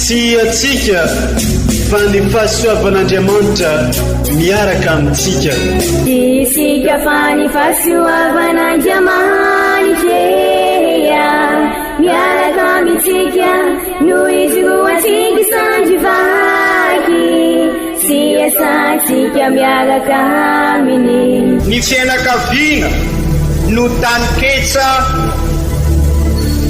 Sy atsika fa ny fahasoavan'Andriamanitra miaraka amintsika. Isika fa ny fahasoavan'Andriamanitra miaraka amintsika noho izy roantsika sandrivaky sy asantsika miaraka aminy. Ny fianakaviana no taniketsa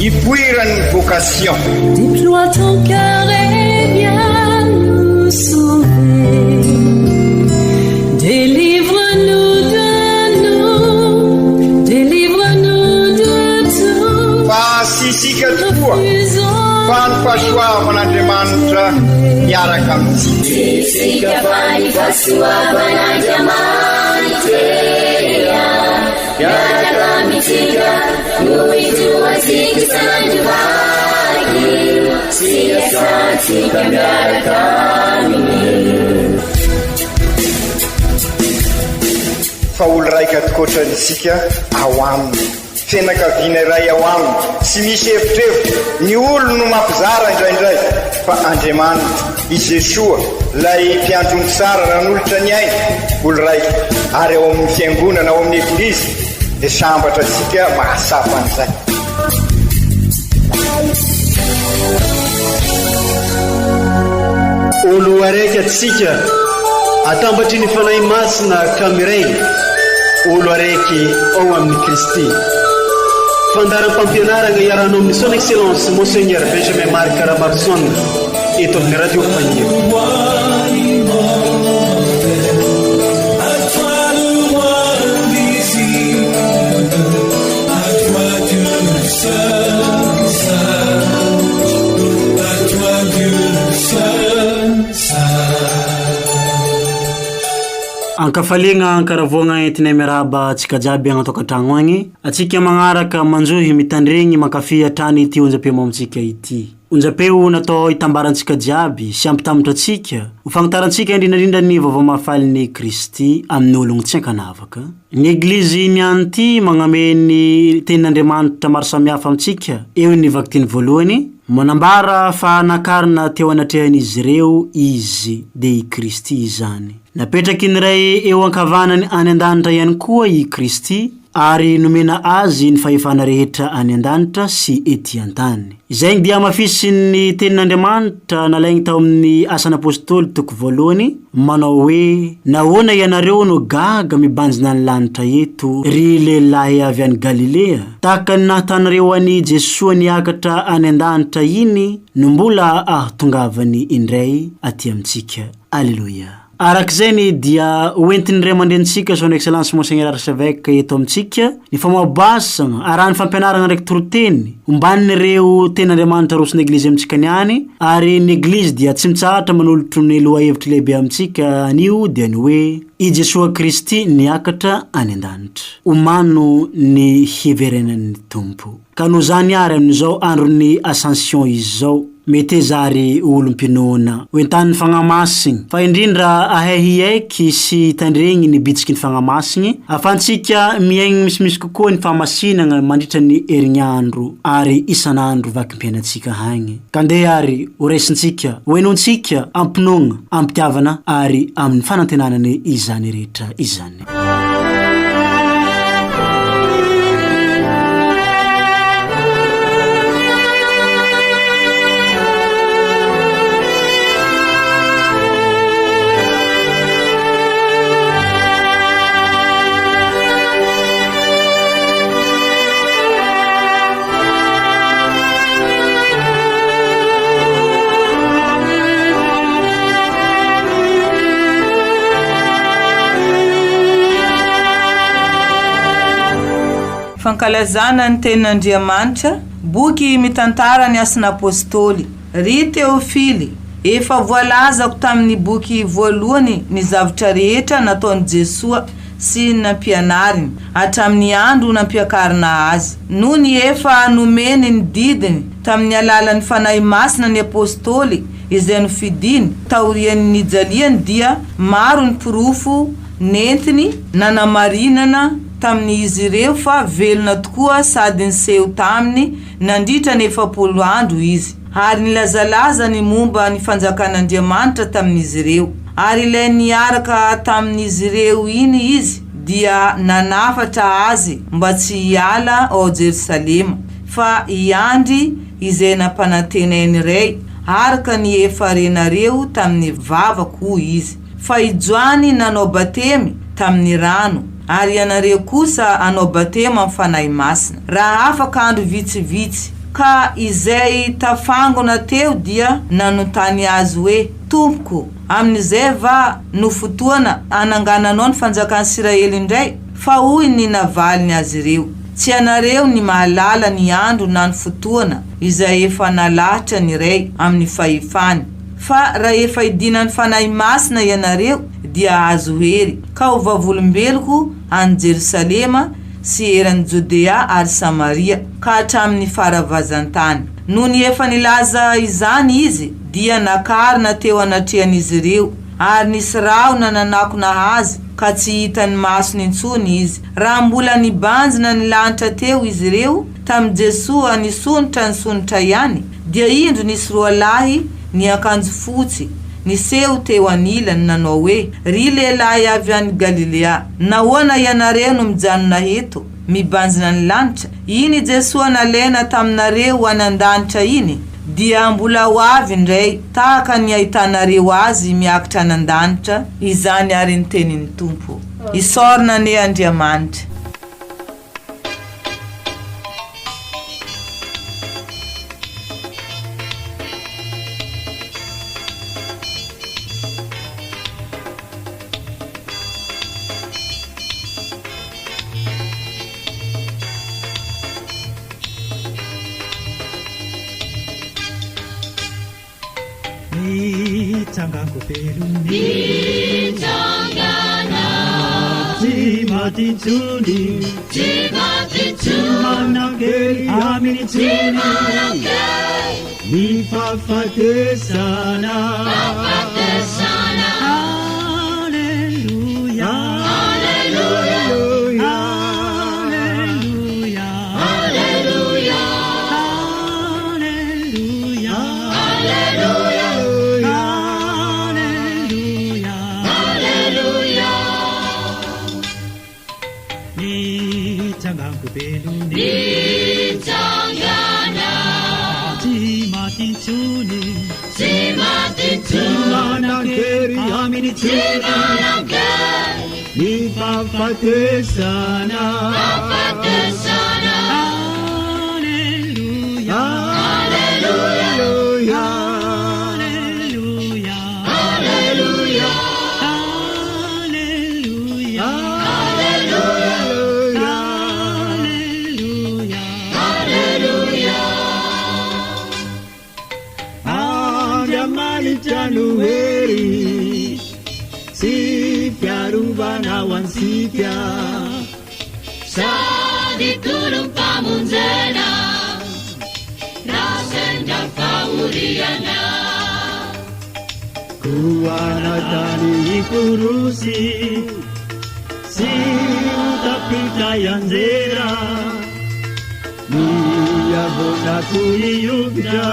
ipoiran'ny vocation. Déploie ton cœur et viens nous sauver. Délivre-nous de tout. Fa sisika tokoa fa ny fahasoavan'Andriamanitra miaraka amintsika. Sisika fa ny fahasoavan'Andriamanitra miaraka amintsika noho izy roantsika sandrivaky sy asantsika miaraka aminy. Fa olo raika atikoatran'isika ao aminy, fianakaviana iray ao aminy, sy misy hevitrevitra. Ny olo no mampizara indraindray, fa Andriamanitra i Jesoa lay mpiandrony tsara raha nolotra ny aina olo raika, ary ao amin'ny fiangonana ao amin'ny eglizy dia sambatra antsika mahasapa an'izay. Olo araiky atsika atambatry ny fanahy masina ka miray, olo araiky ao amin'ny Kristy. Fandaram-pampianarana iarahanao amin'ny son excellence Monseigneur Benjamin Marc Caramarson eto amin'ny radio Fagnier. Ankafaliagna ankaravogna entinay miarahaba atsika jiaby agnatokantragno agny. Atsika magnaraka manjohy mitandregny mankafy hatrany ity onjam-peo amintsika ity. Onjam-peo natao itambarantsika jiaby sy ampitambatra atsika ho fagnatarantsika indrindrandrindra ny vaovao mahafalin'ny Kristy amin'ny ologno tsy ankanavaka. Ny eglizy niany ity magname ny tenin'Andriamanitra maro samihafa amintsika. Eo ny vakitiny voalohany manambara fa nakarina teo anatrehan'izy ireo izy de i Kristy izany. Napetraky ny ray eo ankavanany any an-danitra ihany koa i Kristy, ary nomena azy ny fahefana rehetra any an-danitra sy ety an-tany. Izay dia mafisy ny tenin'Andriamanitra nalaigny tao amin'ny asan'ny apôstôly toko voalohany manao hoe nahoana ianareo no gaga mibanjina ny lanitra eto ry lehilahy avy any Galilea, tahaka ny nahatanareo any Jesoa niakatra any an-danitra iny no mbola ahatongavany indray aty amintsika. Alleluia. Arak'izay dia oentiny ray aman-drenitsika son excellence Monseigneur Archevêque eto amintsika ny famabasagna arahan'ny fampianarana ndraiky toroteny omban'ireo tenin'Andriamanitra rosin'ny eglizy amintsika niany, ary ny eglizy dia tsy mitsahatra manolotro ny loha hevitra lehibe amintsika anio dia ny hoe i Jesoa Kristy niakatra any an-danitra, omano ny heverenan'ny Tompo. Ka no zany ary amin'izao andro ny ascension izao mety zary olompinona oentan'ny fagnamasiny, fa indrindra ahehieky sy tandregny ny bitsiky ny fagnamasiny afantsika miaigny misimisy kokoa ny fahamasinagna mandritra ny herignandro ary isanandro vakimpianatsika hagny. Kandeha ary horesintsika hoenontsika ampinogna ampitiavana ary amin'ny fanantenanany izany rehetra izany. Fankalazana ny tenin'Andriamanitra, boky mitantara ny asan'ny apôstôly. Ry Teofily, efa voalazako tamin'ny boky voalohany ny zavatra rehetra nataon'i Jesoa sy nampianariny hatramin'ny andro nampiakarina azy. Noho ny efa nomeny ny didiny tamin'ny alalan'ny fanahy masina ny apôstôly izay nofidiny taorian'ny nijaliany dia maro ny pirofo nentiny nanamarinana tamin'izy ireo fa velona tokoa sady niseho taminy nandritra ny 7 andro izy. ary nilazalaza ny momba ny fanjakan'Andriamanitra tamin'izy ireo. Ary ilay niaraka tamin'izy ireo iny izy dia nanafatra azy mba tsy hiala ao Jerusalema, fa hiandry izay nampanantenainy iray araka ny efa renareo tamin'ny vavako izy. Fa ijoany nanao batemy tamin'ny rano, ary ianareo kosa anao batemy amin'ny fanahy masina. Raha afaka andro vitsivitsy, ka izay tafangona teo dia nanontany azy hoe, Tompoko, amin'izay va no fotoana anangananao ny fanjakan'ny Israely indray? Fa hoy ny navaliny azy ireo, tsy anareo ny mahalala ny andro na ny fotoana izay efa nalahatra ny ray amin'ny fahefany. Fa raha efa idinany fanahy masina ianareo dia azo hery, ka ho vavolombeloko any Jerusalema sy eran'ny Judea ary Samaria ka hatramin'ny faravazantany. Noho ny efa nilaza izany izy dia nakarina teo anatrehan'izy ireo, ary nisy rahona nanakona azy ka tsy hitany masony intsony izy. Raha mbola nibanjina ny lanitra teo izy ireo tamin'i Jesosy nisonitra ny sonitra ihany, dia indro nisy roa lahy ny akanjo fotsy niseho teo anilany nanao hoe, ry lehilahy avy any Galilea, nahoana ianareo no mijanona eto mibanjina ny lanitra? Iny Jesosy nalaina taminareo an-danitra iny dia mbola ho avy indray tahaka ny ahitanareo azy miakatra an-danitra. Izany ary ny tenin'ny Tompo. Isorina ne Andriamanitra. Nitsangako peluni nitsangana timatintsuni manangeli aminitsuni nifafatesana Alleluia Alleluia Alleluia Alleluia Alleluia Alleluia Nitsangana timatintsuni manangeri aminitsuni nifafatesana Alleluia Alleluia Alleluia Alleluia Alleluia Alleluia Januari si piarubana wansipia Sadi turun pamunzena Rasenja fauriana Kuana tani kurusi si utapita yanzera Mia bona kuyubda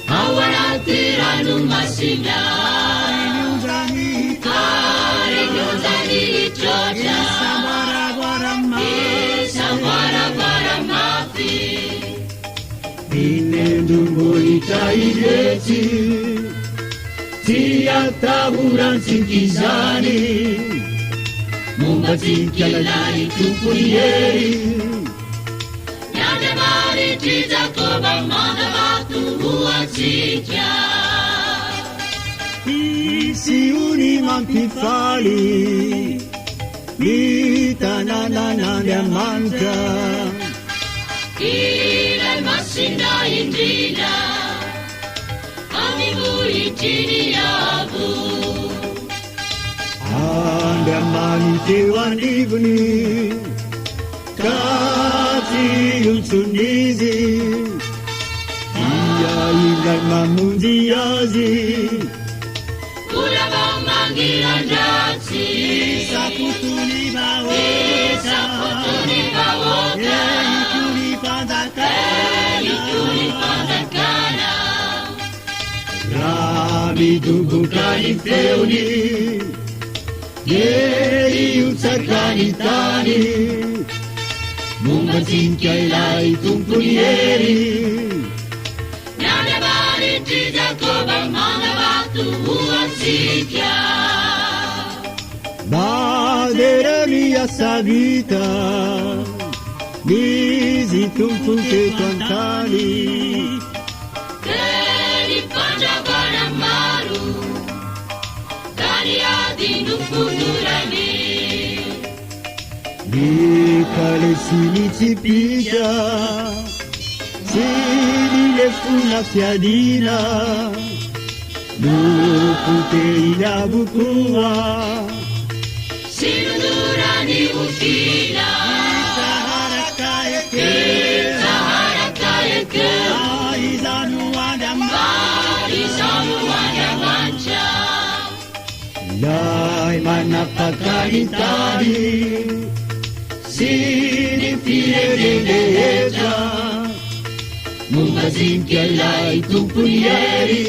Awaratira numasina Arinyuzani chocha Samara mafi Binendungo itaileti Tia taburan sinkizani Mumbatika lalai tupunieri Nyade mari tiza koba manda batu huachikia Isi unimangkifali Mitanana ya manka Ila masina indina Amigu itini yabu Anda manite wandiguni Kati yunsunizi Iya ilai mamundiazi Ulaba mangira jati Sakutuni bawoka Sakutuni bawoka Ikuli pandaka Ikuli pandaka midoboka ny feony dia iotsakany tany momba tsinika ilay tompony hery Nyandavaritry Jakoba manavato hoatsika badera miasa vita izy tompony teto antany Kely fandrabana maro Tany ady nofodorany ny kalesy mitsipika sy ny lefona fiadina nofotely avokoa Sinodorany ofila saharaka eke Saharaka eke izano Isano andamancha lay manapakany tany sy ny firenena momba tsinika ilay tompony hery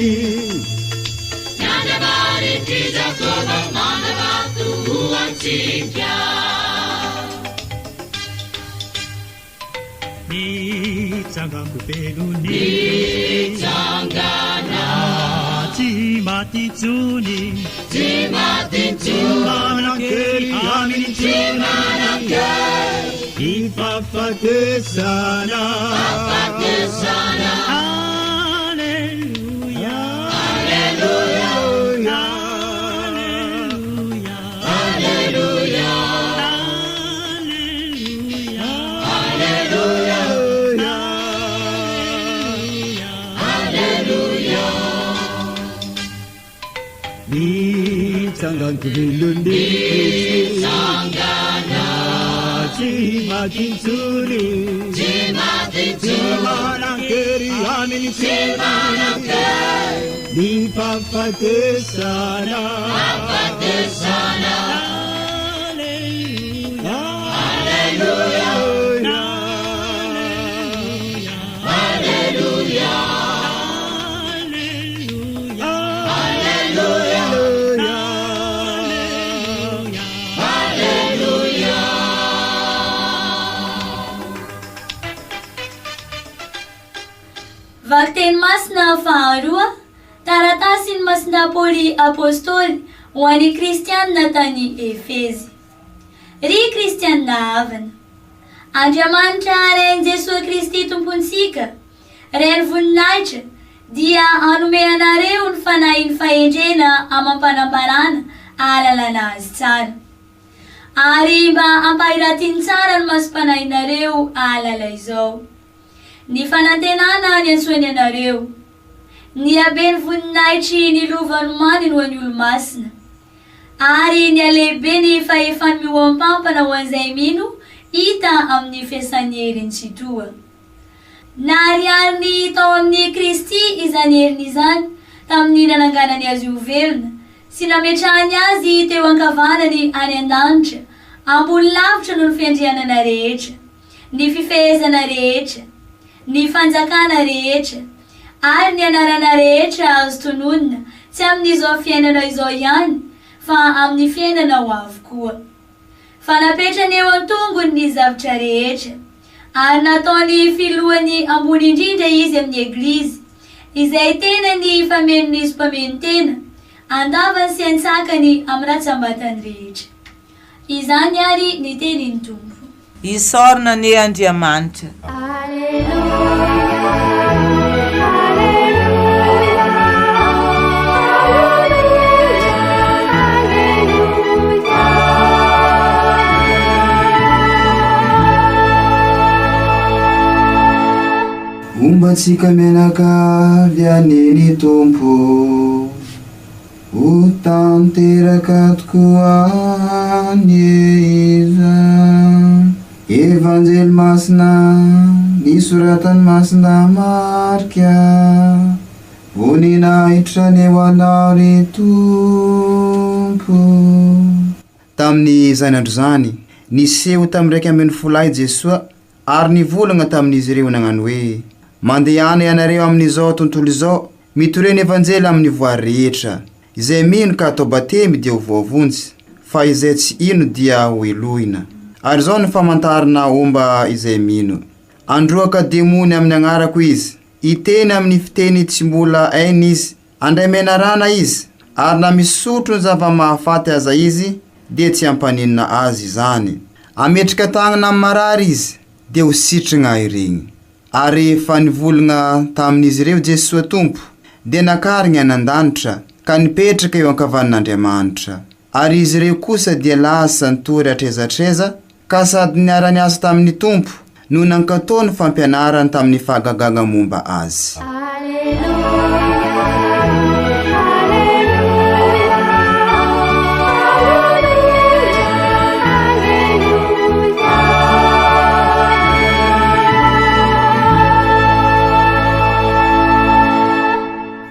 Nyandavaritry Jakoba manavato hoatsika nitsangako pelony Tsangana tsy maty tsony Tsy maty tsony manankely aminy Manankely ifafatesana Fafatesana Alleluia Alleluia Alleluia Alleluia Alleluia nitsangako velony Tsangana tsy maty tsony Tsy maty tsony manankely aminy Manankely nifafatesana Fafatesana Alleluia Alleluia Alleluia Alleluia Alleluia Vakteny masina faharoa, taratasiny masina Paoly apôstôly ho an'ny kristianina tany Efezy. Ry kristianina havana, Andriamanitra ren'i Jesosy Kristy tompontsika, reny voninahitra dia hanome anareo ny fanahin'ny fahendrena amam-panambarana ahalalana azy tsara. Ary mba ampahiratiny tsara ny masom-panahinareo ahalala izao. Ny fanantenana ny antsoany anareo, ny abeny voninahitry ny lovany maniny ho an'ny olo-masina, ary ny alehibe ny fahefany mioampampana ho an'izay mino hita amin'ny fiasan'ny heriny tsy toa. Nahariariny tao amin'ny Kristy izany heriny izany tamin'ny nananganany azy ho velona sy nametrahany azy teo ankavanany any an-danitra ambony lavitra noho ny fiandrianana rehetra, ny fifehezana rehetra, ny fanjakana rehetra, ary ny anarana rehetra azo tononina tsy amin'izao fiainana izao ihany fa amin'ny fiainana ho avy koa. Fa napetrany eo an-tongony ny zavatra rehetra, ary nataony filohany ambony indrindra izy amin'ny eglizy, izay tena ny famenon'izy mpameno tena, andavany sy antsakany amin'ny ratsambatany rehetra. Izany ary ny tenin'ny Tompo. Isorina ny Andriamanitra. Momba tsika menaka lianeny Tompo, ho tanteraka tokoa ny iza. Evanjely masina nisoratany masina marika, voninahitra ny eo anao ry Tompo. Tamin'ny izany andro zany niseho tamin'ny raiky ambin'ny folahy Jesoa, ary nivolagna tamin'izy ireo nagnano hoe: mandehana ianareo amin'izao tontolo izao mitoreny evanjely amin'ny voary rehetra. Izay mino ka atao batemy dia ho voavonjy, fa izay tsy ino dia ho elohina. Ary zao ny famantarana omba izay mino. Androaka demony amin'ny agnarako izy, iteny amin'ny fiteny tsy mbola hainy izy, andray menarana izy, ary na misotro ny zava-mahafaty aza izy, dia tsy ampaninina azy izany. Ametrika tagnana amin'ny marary izy, dia ho sitrina ireny. Ary rehefa nivolagna tamin'izy ireo Jesosy Tompo, dia nakarigna nan-danitra, ka nipetraka eo ankavan'Andriamanitra. Ary izy ireo kosa dia lasa nitory atrezatreza, ka sady niara-niasa tamin'ny Tompo, no nankatao ny fampianarany tamin'ny fahagagaga momba azy.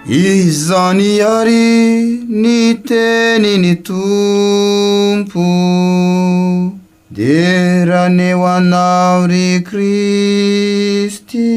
Izany ary ny teny ny Tompo, de raha neo anao ry Kristy.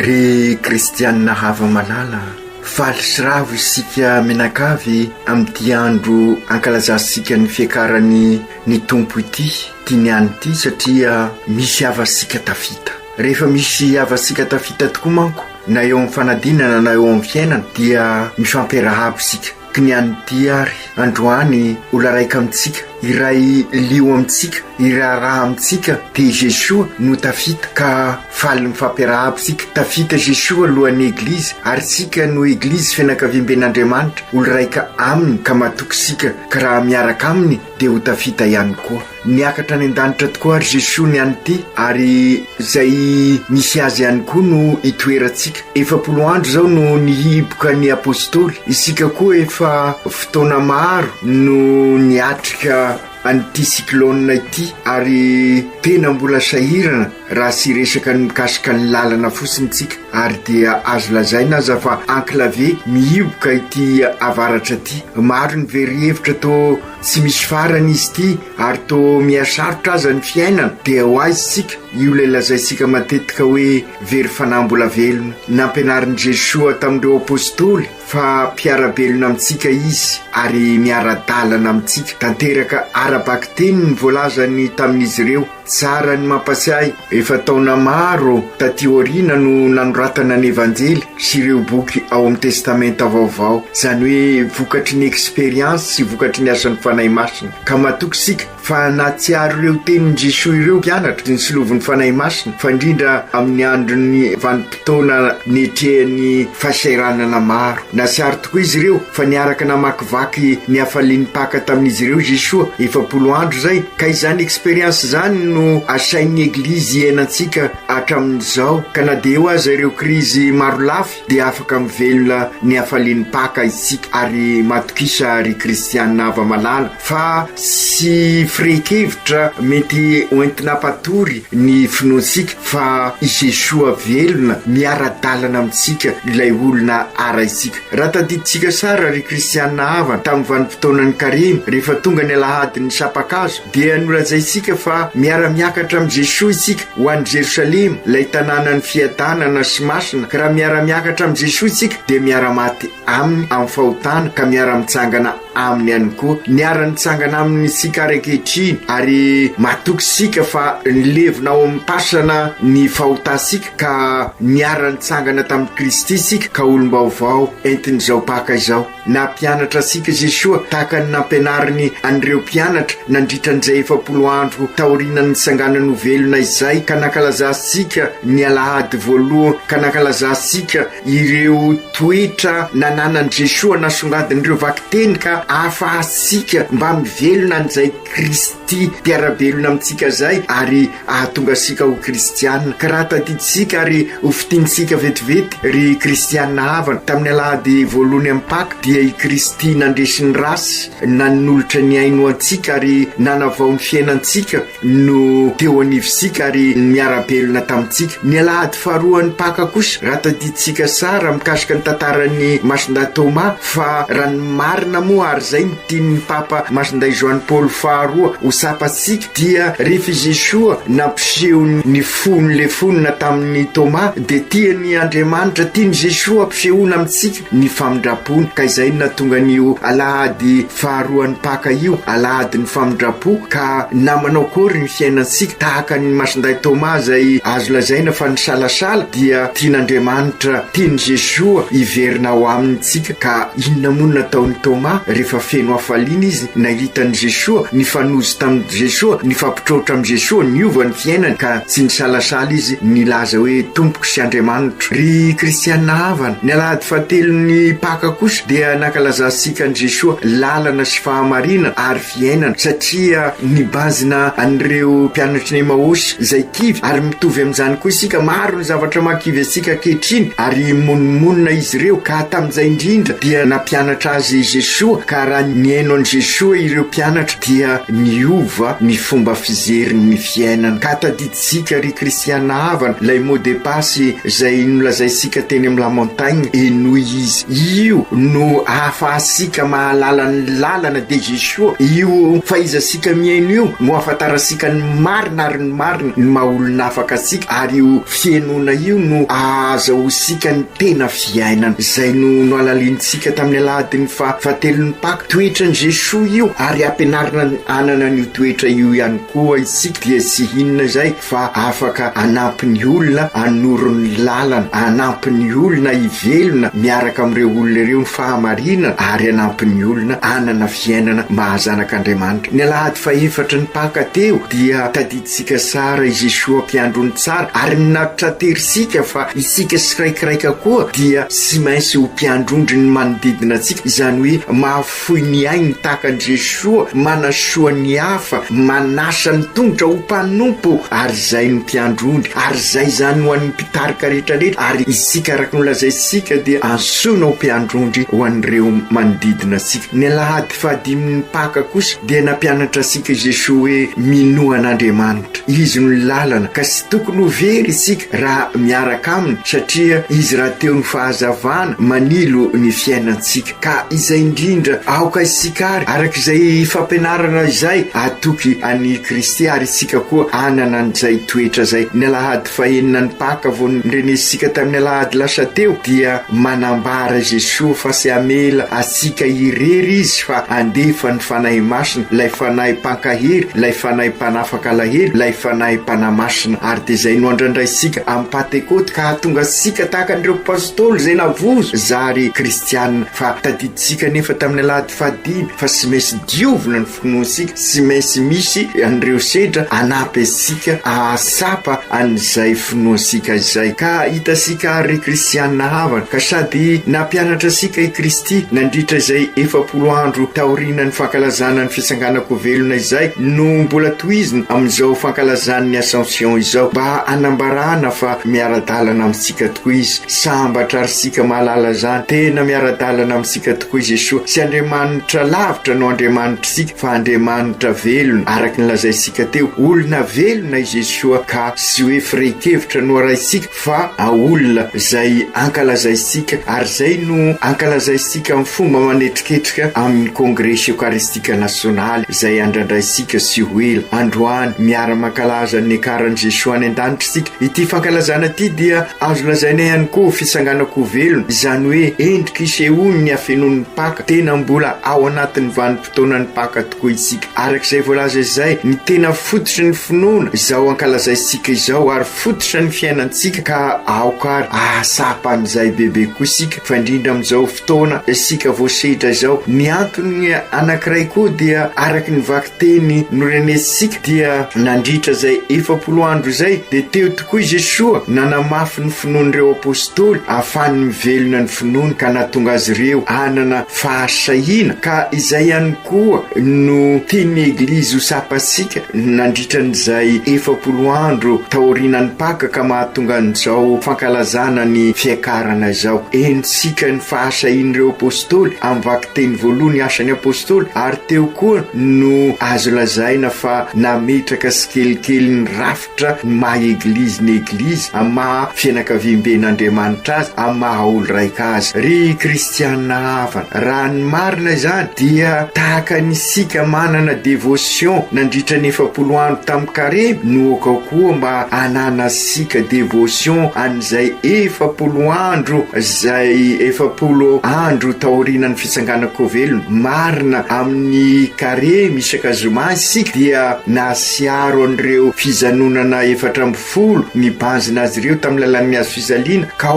Ry kristianina hava malala, faly sy ravo isika menakavy amin'ity andro ankalazasika ny fiakarany ny Tompo ity, tianiany ity satria misy havasika tafita. Rehefa misy havasika tafita tokoa manko, na eo amin'ny fanadinana na eo amin'ny fiainana, dia mifampiarahaba isika. Kiniany ity ary androany ola raika amintsika, iray lio amintsika, iray raha amintsika, dia Jesosy no tafita ka faly mifampiarahaba isika. Tafita Jesosy alohan'ny Eglizy, ary sika no Eglizy fianakaviam-ben'Andriamanitra, olo raika aminy ka matoky sika, ka raha miaraka aminy dia ho tafita ihany koa. Niakatra any an-danitra tokoa ary Jesosy niany ity, ary zay misy azy ihany koa no itoerantsika. 7 andro zao no nihiboka ny apôstôly, isika koa efa fotoana maro no niatrika an'ity cyclone ity, ary tena mbola sahirana raha sy resaka ny mikasika ny lalana fotsiny tsika, ary dia azo lazaina aza fa enclavé mihiboka ity avaratra ity. Maro ny very-hevitra to tsy misy farany izy ity, ary to miasarotra aza ny fiainana, dia ho aizy sika io le lazaisika matetika hoe very fanambola velona. Nampianarin'i Jesosy tamin'ireo apôstôly fa mpiara-belona amintsika izy, ary miara-dalana amintsika. Tanteraka arabaky teny ny voalazany tamin'izy ireo. Tsara ny mampatsiahy, efa taona maro taty aoriana no nanoratana ny evanjely sy ireo boky ao amin'ny testamenta vaovao, zany hoe vokatry ny expérience sy vokatry ny asan'ny fanahy masina. Ka matoky sika fa natsiaro ireo tenin'ny Jesosy ireo mpianatra ny solovin'ny fanahy masina, fa indrindra amin'ny andron'ny vanim-potoana nietrehan'ny fahasahiranana maro. Natsiaro tokoa izy ireo fa niaraka namakivaky ny hafalian'ny paka tamin'izy ireo Jesosy 7 andro zay, ka izany expérience zany no asain'ny Eglizy iainantsika hatramin'izao. Ka na dia eo aza ireo krizy maro lafy, dia afaka mivelona ny hafalian'ny paka isika, ary matokisa ry kristianina hava malala fa sy firehikevitra mety hoentina patory ny finoantsika, fa i Jesosy velona miara-dalana amintsika ilay olona ara isika. Raha tadiditsika sara ry kristianina hava tamin'ny vanim-potoanan'ny Karimy, rehefa tonga ny alahadin'ny sapakazo, dia nolazaisika fa miara-miakatra amin'ny Jesosy isika ho an'ny Jerosalema, ilay tanànany fiadanana sy masina. Ka raha miara-miakatra amin'ny Jesosy isika dia miara-maty aminy amin'ny fahotana, ka miara-mitsangana aminy ihany koa. Niara-nitsangana aminy sika raikehitriny, ary matoky sika fa nilevina ao amin'ny pasana ny fahotasika, ka niara-nitsangana tamin'ny Kristy sika, ka olom-baovao entin'izao paka izao. Na mpianatra sika Jesosy tahaka ny nampianariny an'ireo mpianatra nandritran'izay 7 andro taorian'ny nitsanganany velona izay, ka nankalazasika ny alahady voalohany, ka nankalazasika ireo toetra nananan'i Jesosy nasongadin'ireo vakiteny, ka ahafahasika mba mivelona an'izay Kristy mpiarabelona amintsika zay ary ahatonga asika ho kristianina ka raha tadiditsika ary ho fitinsika vetivety ry kristianina havana tamin'ny alahady voalohany amin'ny Paka dia i Kristy nandresiny rasy nanolotra ny aino antsika ary nanavao ny fiainantsika no teo anivosika ary miarabelona tamintsika. Ny alahady faharoan'ny Paka kosa raha tadiditsika sara mikasika ny tantaran'ny Masinday Thomas fa raha ny marina moa ary zay nitian'ny Papa Masinday Joany Paoly faharoa ho sapatsika dia rehefa Jesoa nampiseho ny fonyle fonina tamin'ny Thomas de tiany Andriamanitra tiany Jesoa ampisehoana amintsika ny famindrapony ka izay natonga an'io alahady faharoan'ny Paka io alahady ny famindrapo ka namanao kory ny fiainantsika tahaka ny Masinday Thomas zay azo lazaina fa ny salasala dia tian'Andriamanitra tiany Jesoa iverina ao amintsika ka inona moa nataon'ny Thomas rehefa feno hafaliana izy nahitany Jesoa ny fanozy tamin'ny Jesoa ny fampitrotra amin'ny Jesoa niova ny fiainany ka tsy ny salasala izy nilaza hoe tompoko sy Andriamanitra. Ry kristianina havana ny alahady fahatelon'ny Paka kosa dia nankalazansika ny Jesoa lalana sy fahamarina ary fiainana satria nibazina an'ireo mpianatry ny Emaosy zay kivy ary mitovy amin'izany koa isika maro ny zavatra makivy asika kehitriny ary monimonina izy ireo ka tamin'izay indrindra dia nampianatra azy Jesoa ka raha niaino an'i Jesoa ireo mpianatra dia niova ny fomba fizerin'ny fiainana ka tadiditsika ry kristianina havana lay mot de passe zay nolazaisika teny amin'ny la montagne enoy izy io no ahafahasika mahalala ny lalana de Jesoa io fahaizasika miaino io no ahafantarasika ny marina ary ny marina ny mahaolona afaka asika ary io fiainona io no ahazahosika ny tena fiainana zay no alalintsika tamin'ny aladiny fahatelon'ny Paka toetra ny Jesoa io ary ampianarina anana ny toetra io ihany koa isika dia sy hinona zay fa afaka anampy ny olona anoro ny lalana anampy ny olona ivelona miaraka amin'ireo olona ireo ny fahamarina ary anampy ny olona anana fiainana mahazanak'Andriamanitra. Ny alahady faefatra ny Paka teo dia tadiditsika sara i Jesoa mpiandrony tsara ary natraterisika fa isika siraikiraika koa dia sy maintsy ho mpiandrondry ny manodidina atsika izany hoe mahafoy ny ainy tahaka ny Jesoa manasoa ny hafa manasa ny tongotra ho mpanompo ary zay ny mpiandrondry ary zay zany ho an'ny mpitarika rehetrarehetra ary isika araka nolazaisika dia ansoina ho mpiandrondry ho an'ireo manodidina asika. Ny alahady fahadimin'ny Paka kosa dia nampianatra asika Jesoa hoe minoan'Andriamanitra izy no lalana ka sy tokony ho very isika raha miaraka aminy satria izy raha teo ny fahazavana manilo ny fiainantsika ka izay indrindra aoka isika ary arak'izay fampianarana izay atoky any Kristy ary isika koa anana an'izay toetra zay. Ny alahady fahenina ny Paka vao nrenesika tamin'ny alahady lasa teo dia manambara Jesoa fa sy amela asika irery izy fa andefa ny fanahy masina lay fanahy mpankahary lay fanahy mpanafaka alahelo lay fanahy mpanamasina ary de zay no andrandraisika amin'ny Pentekote ka hatonga sika tahaka an'ireo pastoly zay navozo zary kristianina fa tadiditsika nefa tamin'ny alahady fahadimy fa sy maintsy diovina ny finoansika sy maintsy misy an'ireo sedra anampy asika ahasapa an'izay finoansika izay ka hitasika ry kristianina havana ka sady nampianatra asika i Kristy nandritra izay 40 andro taorina ny fankalazana ny fisanganako velona izay no mbola tohizina amin'izao fankalazan'ny Ascension izao mba anambarana fa miaradalana amintsika tokoa izy sambatra arisika mahalala zany tena miaradalana amintsika tokoa Jesoa sy Andriamanitra lavitra no Andriamanitra sika fa Andriamanitra velona araka ny lazaisika teo olona velona i Jesoa ka sy hoe firehikevitra no araisika fa olona zay ankalazaisika ary zay no ankalazaisika amin'ny fomba manetriketrika amin'ny congrès eucharistique national zay andrandraisika sy hoela androany miara-mankalaza ny akaran'i Jesoa any an-danitra sika. Ity fankalazana ity dia azo lazaina ihany koa fisanganako velona izany hoe endrika isehony ny afenon'ny Paka tena mbola ao anatin'ny vanim-potoanan'ny Paka tokoa isika arak'izay voalaza izay ny tena fototry ny finoana izao ankalazaisika izao ary fototry ny fiainantsika ka aokary ahasapa an'izay bebe koa isika fa indrindra amin'izao fotoana isika voasedra izao ny antony anankiray koa dia araky ny vakiteny norenesika dia nandritra zay 40 andro zay de teo tokoa Jesoa nanamafy ny finoan'ireo apôstoly ahafahany mivelona ny finoana ka nahatonga azy ireo anana fahasay fahazahina, ka izay ihany koa no tiany eglizy ho sapasika nandritran'izay 7 andro taorinany Paka ka mahatonga an'izao fankalazana ny fiakarana izao. Ensika ny fahasahin'ireo apôstôly amin'ny vaky teny voalohany asan'ny apôstôly, ary teo koa no azo lazaina fa nametraka sy kelikely ny rafitra maha eglizy ny eglizy amin'ny maha fianakaviam-ben'Andriamanitra azy, amin'ny maha olo raika azy. Ry kristianina havana, raha ny marina izany dia tahaka nisika manana devotion nandritra ny 7 andro tamin'ny Karemy, no koa mba anana sika devotion an'izay 7 andro zay 7 andro taorinan'ny fitsanganako velona. Marina amin'ny Karemy isakazoma isika dia nasiaro an'ireo fijanonana 410 nibanjina azy ireo tamin'ny lalan'ny azo fizaliana, ka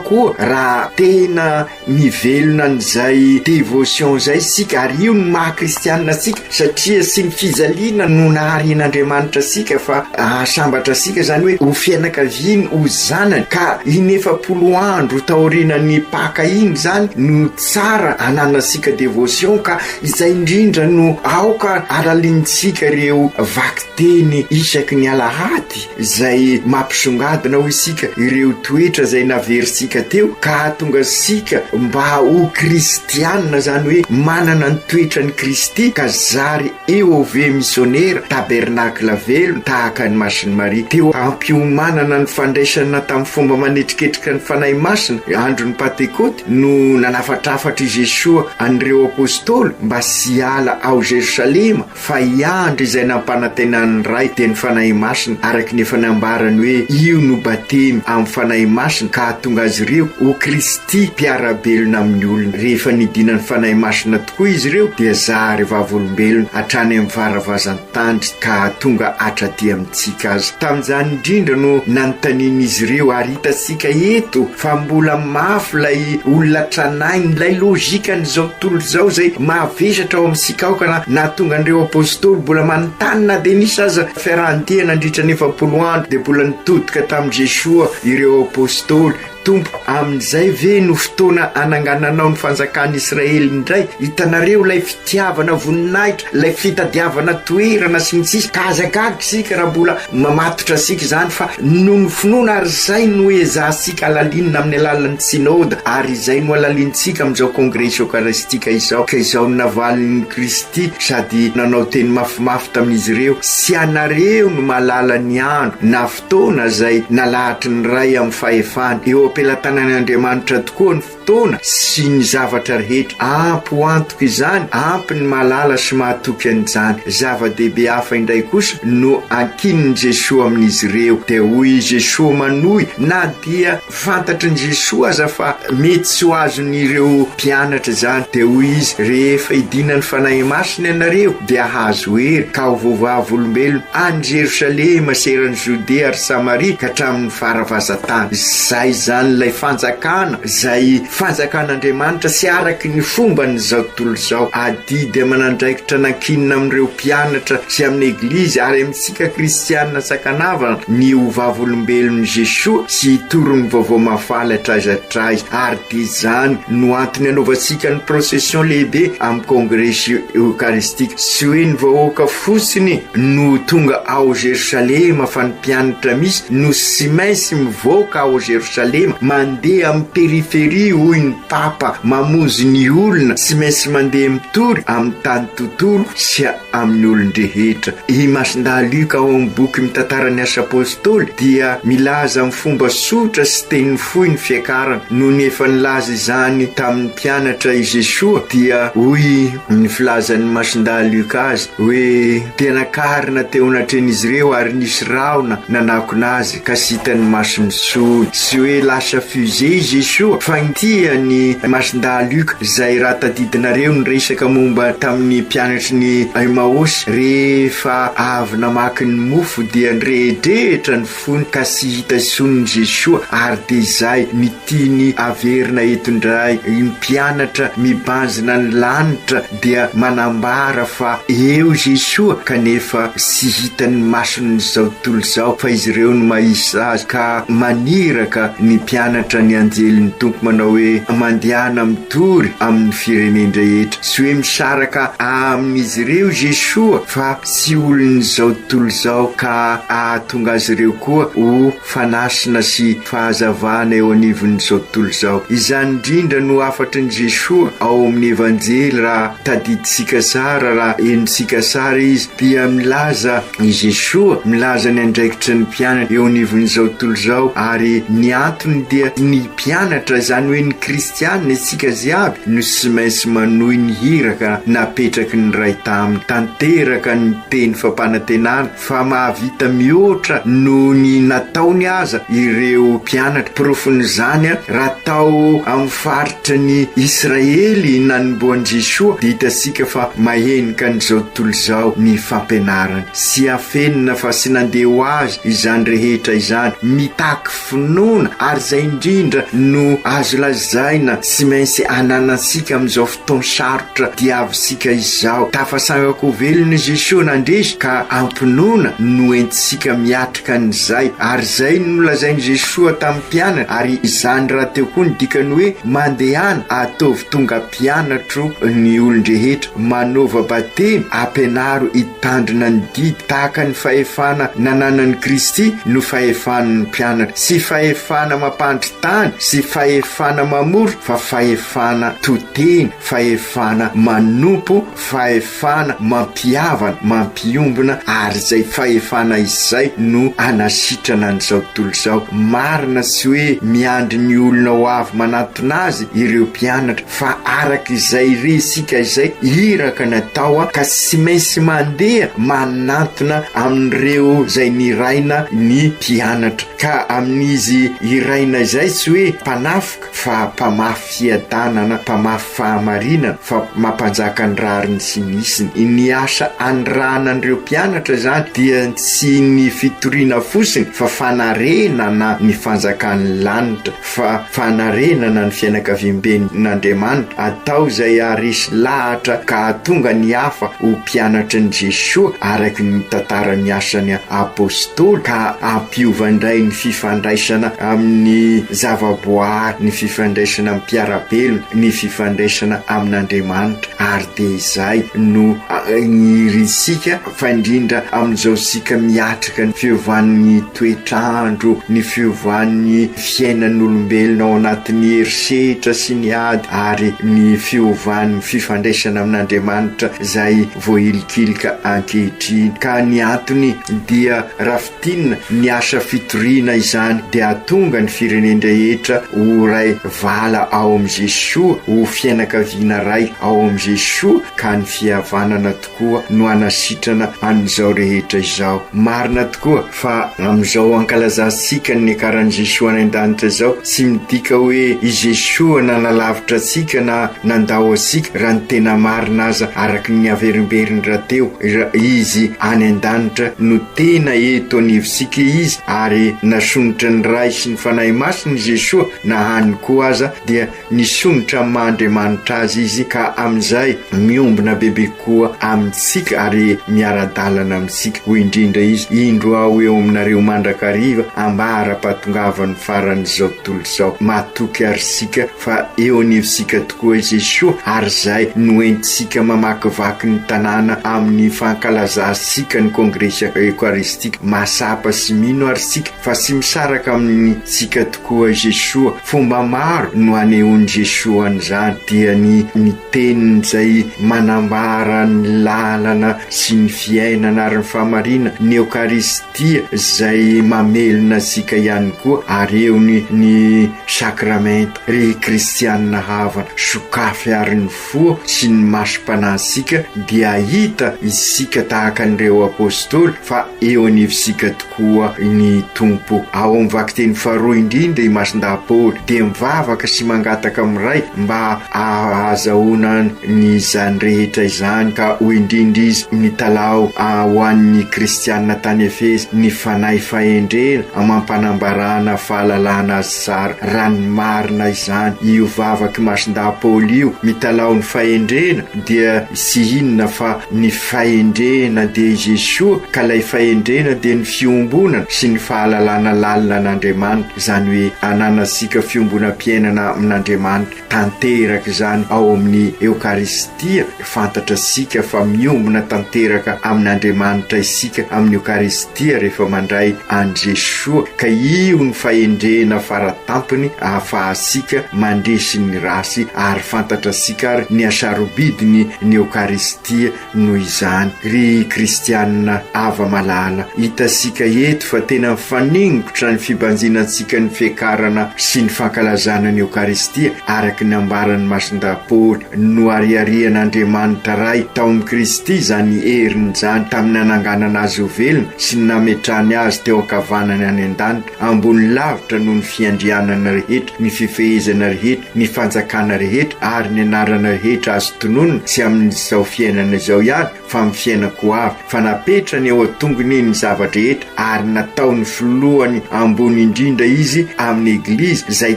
koa raha tena mivelona an'izay devotion zay sika, ary io ny maha kristianina sika, satria sy ny fizaliana no naharian'Andriamanitra sika fa sambatra sika zany hoe ho fianakaviany ho zanany, ka iny 7 andro taorinan'ny Paka iny zany no tsara anana sika devotion, ka izay indrindra no aoka aralintsika reo vaky teny isaky ny alahady zay mampisongadina ho isika ireo toetra zay naverisika teo, ka tonga sika mba ho kristianina zany hoe manana ny toetra ny Kristy, ka zary eo ove missionnaire tabernakla velona tahaka ny Masiny Maria. Teo ampiomanana ny fandraisana tamin'ny fomba manetriketrika ny fanahy masina andro ny Pentekote no nanafatrafatra i Jesoa an'ireo apôstôly mba sy ala ao Jerosalema fa iandro izay nampanantenany ray dia ny fanahy masina, araky ny efa nambarany hoe io no batemy amin'ny fanahy masina, ka tonga azy ireo ho Kristy mpiarabelona amin'ny olona. Rehefa nidina ny fanahy masina tokoa izy ireo dia zary vavolombelona hatrany amin'ny varavazan-tandry, ka tonga hatraty amintsika azy. Tamin'izany indrindra no nanontaniana izy ireo, ary hitasika eto fa mbola mafy lay olona tranainy, lay lojikan'izao tontolo zao zay mahavesatra ao amintsika ao, ka nahatonga an'ireo apôstôly mbola manontany na denisy aza fiarahantia nandritra ny 7 andro dia mbola nitodika tamin'i Jesoa ireo apôstôly: Tompo, amin'izay ve no fotoana anangananao ny fanjakan'ny Israely indray? Hitanareo lay fitiavana voninahitra, lay fitadiavana toerana sy ny sisa, ka azakagika sika raha mbola mamatotra sika zany, fa no ny finoana ary zay no ezahsika alalinina amin'ny alalan'ny synode, ary izay no alalintsika amin'izao congrès eucharistika izao, ka izao no navalin'ny Kristy sady nanao teny mafimafy tamin'izy ireo: sy anareo no malala ny andro na fotoana zay nalahatry ny ray amin'ny fahefany. Eo ampelantanan'Andriamanitra tokoa ny fotoana sy ny zavatra rehetra. Ampy ho antoka izany, ampy ny malala sy mahatoky an'izany. Zava-dehibe hafa indray kosa no ankininy Jesoa amin'izy ireo, dia hoy Jesoa manohy, na dia fantatry ny Jesoa aza fa mety tsy ho azon'ireo mpianatra zany, dia hoy izy: rehefa idina ny fanahy masina ianareo dia hahazo hery, ka ho voavavolombelona any Jerosalema seran'ny Jodea ary Samaria ka hatramin'ny faravazan-tany. Zay zany lay fanjakana, zay fanjakan'Andriamanitra sy araky ny fombany zao tontolo zao. Adidy amanandraikitra nankinina amin'ireo mpianatra sy amin'ny eglizy ary amintsika kristianina sakanavana ny ho vavolombelon'i Jesoa sy hitorony vaovao mafaly atraizatraiza, ary dia zany no antony anaovantsika ny procession lehibe amin'ny congrès eucharistique. Sy hoe ny vahoaka fotsiny no tonga ao Jerosalema fa ny mpianatra misy no sy mainsy mivoaka ao Jerosalema, mandeha amin'ny periférie hoy ny papa, mamonzy ny olona, sy mainsy mandeha mitory amin'ny tany tontolo sy amin'ny olon-drehetra. I Masindahy Luka ao amin'ny boky mitantara ny asa apôstôly dia milaza amin'ny fomba sotra sy teny fohy ny fiakarana. No ny efa nilaza izany tamin'ny mpianatra i Jesoa dia hoy ny filazan'ny Masindahy Luka azy hoe: tena nakarina teo anatren'izy ireo ary nisy raona nanakonazy ka sy hitany maso misony. Sy hoe lasa fusée Jesoa, fa ntia ny Masindahy Luka zay raha tadidinareo ny resaka momba tamin'ny mpianatry ny Emmaus, rehefa avy namaky ny mofo dia nirehedrehitra ny fony ka sy hita soniny Jesoa, ary dia izay nitiany averina eto indray ny mpianatra mibanjina ny lanitra dia manambara fa eo Jesoa, kanefa sy hitany masony zao tontolo zao, fa izy ireo no mahisy azy ka maniraka ny mampianatra ny anjely ny tompo manao hoe mandehana mitory amin'ny fireneny rehetra, sy hoe misaraka amin'izy ireo Jesoa fa sy olony zao tontolo zao ka ahatonga azy ireo koa ho fanasina sy fahazavana eo anivon'izao tontolo zao. Izany indrindra no afatry ny Jesoa ao amin'ny evanjely raha tadiditsika sara, raha enitsika sara izy dia milaza i Jesoa, milaza ny andraikitry ny mpianatra eo anivon'izao tontolo zao, ary ny antony dia ny mpianatra, izany hoe ny kristianina isika ziaby no sy maintsy manohy ny hiraka napetraky ny ray taminy, tanteraka ny teny fampanantenana, fa mahavita mihoatra noho ny nataony aza ireo mpianatra. Profon'izany raha tao amin'ny faritra ny Israely nanomboan'i Jesoa, dia hitasika fa mahenika n'izao tontolo zao ny fampianarana, sy afenina fa sy nandeha ho azy izany rehetra izany, mitaky finoana, ary zay indrindra no azo lazaina sy maintsy ananasika amin'izao fotoana sarotra diavisika izao. Tafasangako velona Jesoa nandresy ka ampinoana no entisika miatrika an'izay, ary zay no lazainy Jesoa tamin'ny mpianatra, ary izany raha teo koa ny dikany hoe mandehana atovy tonga mpianatro ny olon-drehetra, manova batemy, ampianaro hitandrina ny didy tahaka ny fahefana nananan'ny Kristy no fahefan'ny mpianatra, sy fahefana mampandry tany sy fahefana mamoro, fa fahefana toteny, fahefana manompo, fahefana mampiavana, mampiombona, ary zay fahefana izay no anasitrana n'izao tontolo zao. Marina sy hoe miandry ny olona ho avy manatona azy ireo mpianatra, fa araka izay resika izay hiraka natao ka sy maintsy mandeha manatona amin'ireo zay niraina ny mpianatra, ka amin'izy iraina izay tsy hoe mpanafoka fa mpamafy fiadanana, mpamafy fahamarinana, fa mampanjaka ny rariny sy nisiny. Ny asa anranan'ireo mpianatra zany dia tsy ny fitoriana fosiny, fa fanarenana ny fanjakan'ny lanitra, fa fanarenana ny fianakaviam-ben'Andriamanitra, atao zay aresy lahatra ka atonga ny hafa ho mpianatra ny Jesoa araky ny tantara ny asany apôstôly, ka ampiovandray ny fifandraisana amin'ny zavaboary, ny fifandraisana amin'ny mpiarabelona, ny fifandraisana amin'Andriamanitra. Ary de izay no ny risika fa indrindra amin'izao sika miatrika ny fiovan'ny toetrandro, ny fiovan'ny fiainan'olombelona ao anatin'ny herisetra sy ny ady, ary ny fiovan'ny fifandraisana amin'Andriamanitra zay voahilikilika ankehitriny. Ka ny antony dia rafitinina ny asa fitoriana izany dia atonga ny fireneny rehetra ho ray vala ao amin'ny Jesoa, ho fianakaviana ray ao amin'ny Jesoa, ka ny fihavanana tokoa no anasitrana an'izao rehetra izao. Marina tokoa fa amin'izao ankalazantsika ny karan'i Jesoa any an-danitra zao, tsy midika hoe i Jesoa nanalavitra atsika na nandao atsika, raha ny tena marina aza araky ny averimberiny raha teo, izy any an-danitra no tena eto anivosika izy, ary nasonitra ny ray sy ny fanahy masiny Jesoa, na hany koa aza dia nisonitra Andriamanitra azy izy, ka amin'izay miombona bebe koa amintsika ary miara-dalana amintsika. Ho indrindra izy indro ao eo aminareo mandrakariva ambara-patongavany faran'izao tontolo zao, matoky arysika fa eo anivosika tokoa Jesoa, ary zay no entisika mamakivaky ny tanàna amin'ny fankalazasika ny kongresa eukaristika, masapa sy mino arysika fa sy misaraka amin'ny tsika tokoa Jesoa. Fomba maro no anehoan'i Jesoa an'izany, dia ny teniny zay manambara ny lalana sy ny fiainana ary ny famarina, ny eukaristia zay mamelona sika ihany koa, ary eo ny sakramenta ry kristianina havana, sokafy ary ny fo sy ny masom-panansika, dia hita isika tahaka an'ireo apôstôly fa eo anivosika tokoa ny tompo. Ao amin'ny vakiteny faharoa indrindra i mason-dapoly dia mivavaka sy mangataka amin'ray mba ahazahoana ny zany rehetra izany, ka ho indrindra izy ny talao ho an'ny kristianina tany Efezy, ny fanahy fahendrena mampanambarana fahalalana azy tsara, ranomarina izany io vavaky mason-dapoly io, mitalao ny fahendrena dia sy inona fa ny fahendrena dia Jesoa, ka lay fahendrena dia ny fiombonana sy ny fahalalana lalina an'Andriamanitra, zany izany hoe ananasika fiombonam-piainana amin'Andriamanitra tanteraka zany ao amin'ny Eukaristia. Fantatra sika fa miombona tanteraka amin'Andriamanitra isika amin'ny Eukaristia rehefa mandray an Jesoa, ka io ny fahendrena faratampony ahafahasika mandresy ny rasy, ary fantatra sika ary ny asarobidiny ny Eukaristia noho izany. Ry kristianina ava malala, hitasika eto fa tena mifaningotra ny fibanjinantsika ny fiakarana sy ny fankalazana ny Eukaristia araka ny ambaran'ny Masindapoly no ariarian'Andriamanitra ray tao amin'ny Kristy zany heriny zany tamin'ny ananganana azy ho velona sy ny nametrany azy teo ankavanany any an-danitra, ambony lavitra noho ny fiandrianana rehetra, ny fifehezana rehetra, ny fanjakana rehetra ary ny anarana rehetra azo tononona sy amin'izao fiainana izao ihany fa amin'ny fiainako avy, fa napetrany eo atongony ny zavatra rehetra ary nataony filohany ambony indrindra izy amin'ny Eglizy izay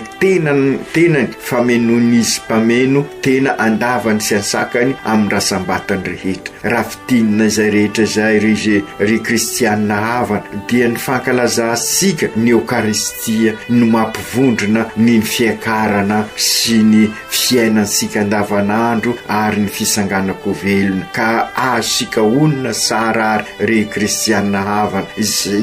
tenany famenoany izy mpameno, tena andavany sy ansakany amin'ny rasambatany rehetra. Raha fitinina izay rehetra izay ry kristianina havana dia ny fankalazasika ny Eukaristia no mampivondrona ny fiakarana sy ny fiainansika andavanandro ary ny fisanganako velona, ka azosika onona sara ary ry kristianina havana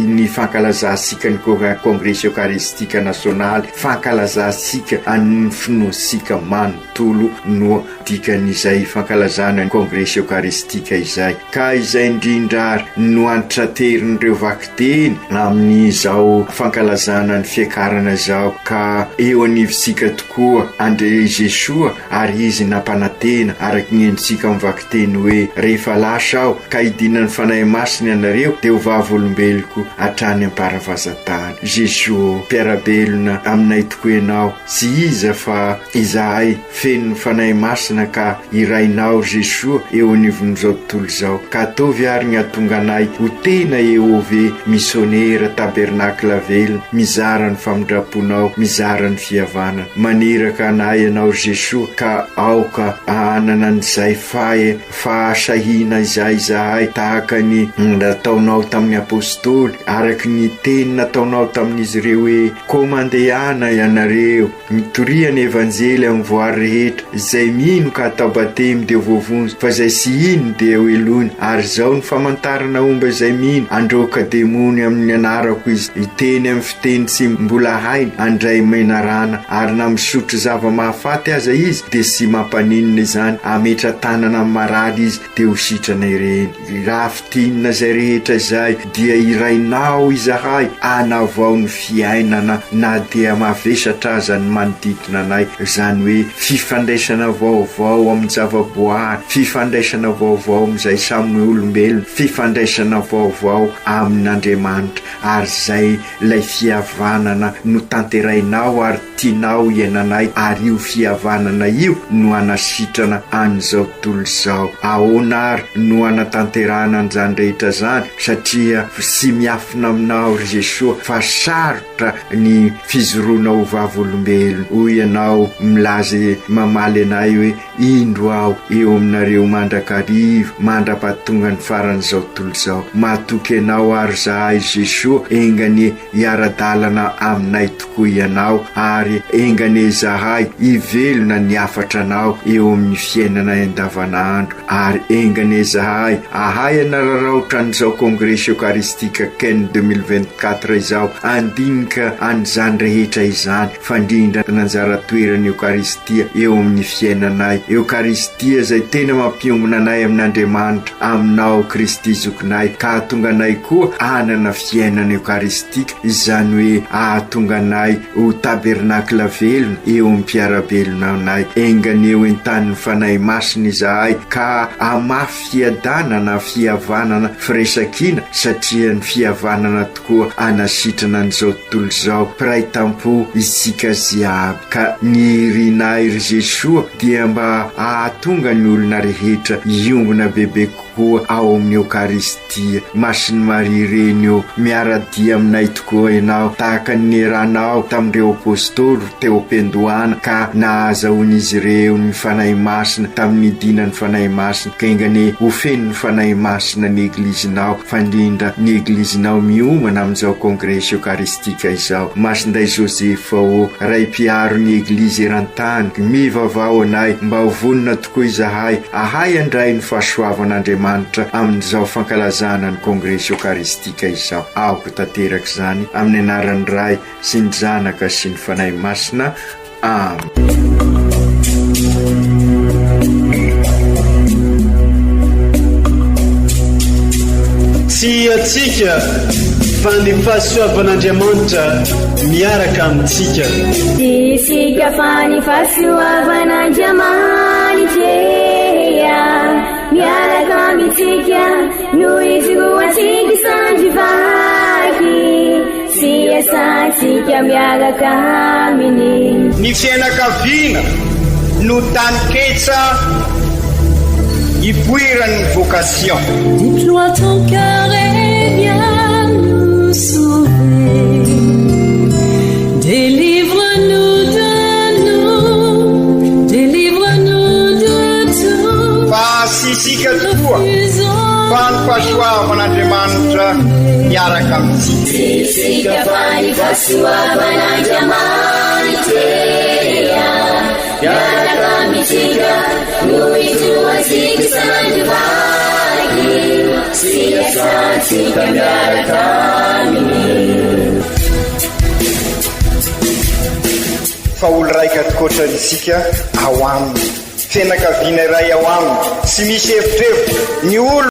ny fankalazasika ny Congrès Eucharistique National, fankalazasika ny finoasika manontolo no dikan'izay fankalazana ny Congrès Eucharistique izay, ka izay indrindra ary no antraterindreo vakiteny amin'izao fankalazana ny fiakarana zao, ka eo anivisika tokoa Andre Jesoa ary izy nampanantena araky ny endritsika amin'ny vakiteny hoe rehefa lasa aho ka hidina ny fanahy masiny anareo dia ho vavolombeloko hatrany am-paravazantany. Jesoa mpiarabelona aminay tokoa ianao, tsy iza fa izahay feno ny fanahy masina ka irainao Jesoa eo anivon'izao tontolo izao, ka atovy ary ny atonga anay ho tena eo ve missionnaire tabernakla velona, mizara ny famindraponao, mizara ny fihavanana, maneraka anay ianao Jesoa ka aoka anana n'izay fahasahina izay izahay tahaka ny nataonao tamin'ny apôstôly araky ny teny nataonao tamin'izy ireo hoe komandehana ianareo mitoriany evanjely amin'ny voary rehetra, izay mino ka atao batemy dia voavonjy, fa izay sy ino dia ho elony, ary zao ny famantarana omba izay mino androka demony amin'ny anarako izy, iteny amin'ny fiteny tsy mbola hainy andray menarana, ary na misotro zava-mahafaty aza izy dia sy mampaninina izany, ametra tanana marary izy dia ho sitrana ireny. Raha fitinina izay rehetra izay dia irainao izahay anavao ny fiainana na dia mavesatra aza ny manodidina anay, izany hoe fifandraisana vaovao amin'ny zavaboary, fifandraisana vaovao amin'izay samy olombelona, fifandraisana vaovao amin'Andriamanitra, ary zay lay fihavanana no tanterainao ary tianao iananay, ary io fihavanana io no anasitrana an'izao tontolo izao. Ahoana ary no anatanterana an'izany rehetra zany, satria sy miafina aminao ry Jesoa fa sarotra ny fizoroana ho vavolombelona. Hoy ianao milaza mamaly anay hoe indro aho eo aminareo mandrakarivo mandra-pahatonga ny faran'izao tontolo izao, mahatoky ianao ary zahay Jesoa engany hiara-dalana aminay tokoa ianao, ary engany zahay hivelona ny afatra anao eo amin'ny fiainana andavanandro, ary engany zahay ahay anararaotra an'izao Congrès Eucharistique Ken 2024 izao, andinika an'izany rehetra izany, fandrindra nanjara toerany Eucharistia eo amin'ny fiainanay, Eucharistia zay tena mampiombona anay amin'Andriamanitra, aminao Kristy zokinay, ka ahatonga anay koa anana fiainana Eucharistique, izany hoe ahatonga anay ho tabernakla velona eo amin'ny mpiarabelona anay, engany eo entan'ny fanahy masina izahay, ka amafy fiadanana, fihavanana, firesakina, satria ny fihavanana tokoa anasitrana an'izao tontolo izao piray tampo isika ziaby, ka ny rinay ry Jesoa dia mba ahatonga ny olona rehetra iombona bebe tokoa ao amin'ny eukaristia. Masiny Maria reny eo miaradia aminay tokoa ianao tahaka ny neranao tamin'ireo apôstôly teo am-piandohana ka nahazahoan'izy ireo ny fanahy masina tamin'ny dinany fanahy masina ka ingany ho feno ny fanahy masina ny eglizinao fandrindra ny eglizinao miomana amin'izao congrès eukaristika izao. Masinday Joseph o ray mpiaro ny eglizy eran-tany mivavao anay mba ho vonina tokoa izahay ahay andray ny fahasoavan'Andriamanitra amin'izao fankalazana ny congrès eukaristika izao. Aoko tanteraka izany amin'ny anaran'ny Ray sy ny Zanaka sy ny Fanahy Masina. Amen. Tsy atsika fa ny fahasoavan'Andriamanitra miaraka amintsika. Isika fa ny fahasoavan'Andriamanitra miaraka amintsika noho izy roa tsika sandrivaky sy asantsika miaraka aminy. Ny fianakaviana no taniketsa ipoiran'ny vocation. Déploie ton cœur et viens nous sauver. Délivre-nous de nous, délivre-nous de tout. Fa sisika tokoa fa ny fahasoavan'Andriamanitra miaraka amintsika. Sisika fa ny fahasoavan'Andriamanitra miaraka amintsika noho izy roa tsika sandrivaky sy asantsika miaraka aminy. Fa olo raika atikoatran'isika ao aminy fianakaviana iray ao aminy sy misy hevitrevitra ny olo